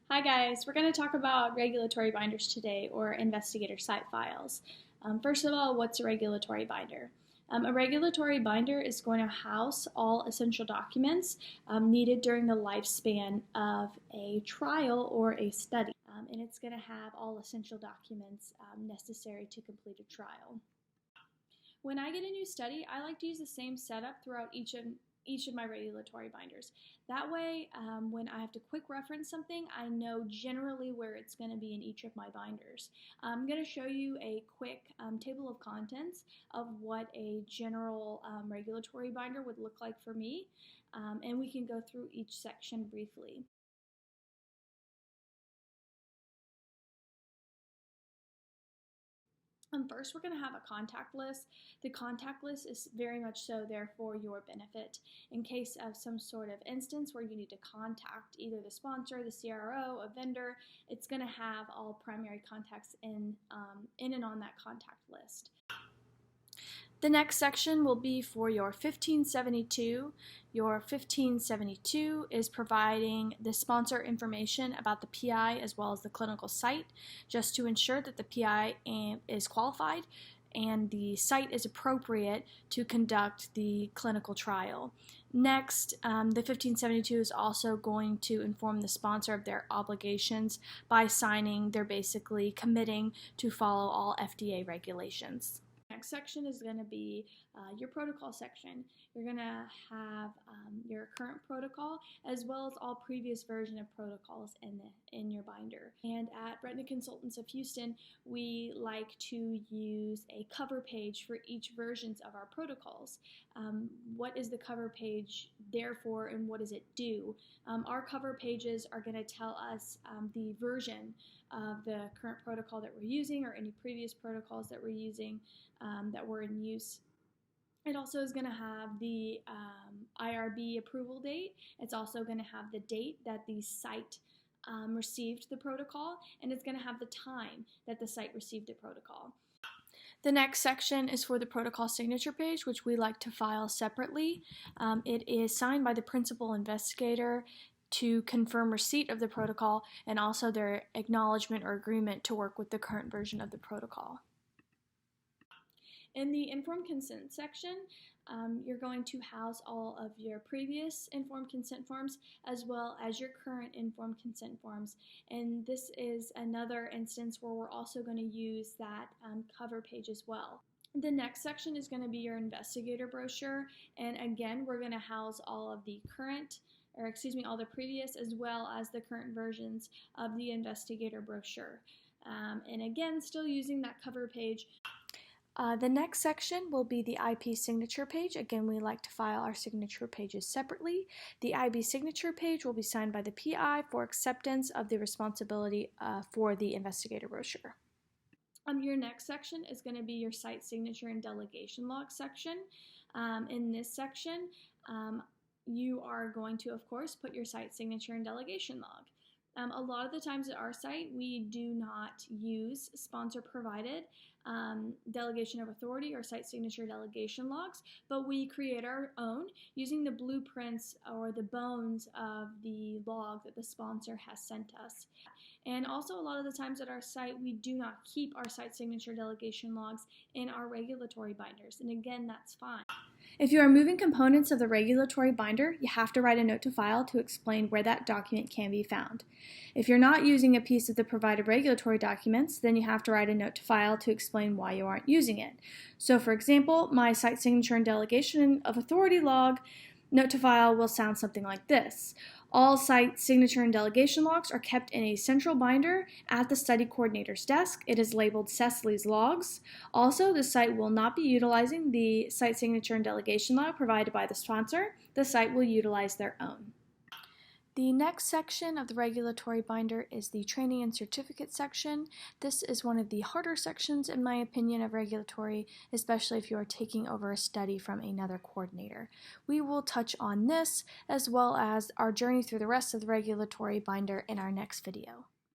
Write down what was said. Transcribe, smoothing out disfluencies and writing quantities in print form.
Hi guys, we're going to talk about regulatory binders today, or investigator site files. First of all, what's a regulatory binder? A regulatory binder is going to house all essential documents needed during the lifespan of a trial or a study. And it's going to have all essential documents necessary to complete a trial. When I get a new study, I like to use the same setup throughout each of my regulatory binders. That way, when I have to quick reference something, I know generally where it's going to be in each of my binders. I'm going to show you a quick table of contents of what a general regulatory binder would look like for me, and we can go through each section briefly. First, we're going to have a contact list. The contact list is very much so there for your benefit. In case of some sort of instance where you need to contact either the sponsor, the CRO, a vendor, it's going to have all primary contacts in and on that contact list. The next section will be for your 1572. Your 1572 is providing the sponsor information about the PI as well as the clinical site, just to ensure that the PI is qualified and the site is appropriate to conduct the clinical trial. Next, the 1572 is also going to inform the sponsor of their obligations by signing. They're basically committing to follow all FDA regulations. Next section is going to be your protocol section. You're going to have your current protocol as well as all previous version of protocols in your binder. And at Retina Consultants of Houston, we like to use a cover page for each versions of our protocols. What is the cover page there for, and what does it do? Our cover pages are going to tell us the version of the current protocol that we're using, or any previous protocols that we're using that were in use. It also is going to have the IRB approval date. It's also going to have the date that the site received the protocol, and it's going to have the time that the site received the protocol. The next section is for the protocol signature page, which we like to file separately. It is signed by the principal investigator to confirm receipt of the protocol, and also their acknowledgement or agreement to work with the current version of the protocol. In the informed consent section, you're going to house all of your previous informed consent forms as well as your current informed consent forms. And this is another instance where we're also going to use that cover page as well. The next section is going to be your investigator brochure. And again, we're going to house all of the current, all the previous as well as the current versions of the investigator brochure. And again, still using that cover page. The next section will be the IP signature page. Again, we like to file our signature pages separately. The IB signature page will be signed by the PI for acceptance of the responsibility for the investigator brochure. Your next section is going to be your site signature and delegation log section. In this section, you are going to, of course, put your site signature and delegation log. A lot of the times at our site, we do not use sponsor-provided delegation of authority or site signature delegation logs, but we create our own using the blueprints or the bones of the log that the sponsor has sent us. And also, a lot of the times at our site, we do not keep our site signature delegation logs in our regulatory binders, and again, that's fine. If you are moving components of the regulatory binder, you have to write a note to file to explain where that document can be found. If you're not using a piece of the provided regulatory documents, then you have to write a note to file to explain why you aren't using it. So for example, my site signature and delegation of authority log note to file will sound something like this. All site signature and delegation logs are kept in a central binder at the study coordinator's desk. It is labeled Cecily's Logs. Also, the site will not be utilizing the site signature and delegation log provided by the sponsor. The site will utilize their own. The next section of the regulatory binder is the training and certificate section. This is one of the harder sections, in my opinion, of regulatory, especially if you are taking over a study from another coordinator. We will touch on this as well as our journey through the rest of the regulatory binder in our next video.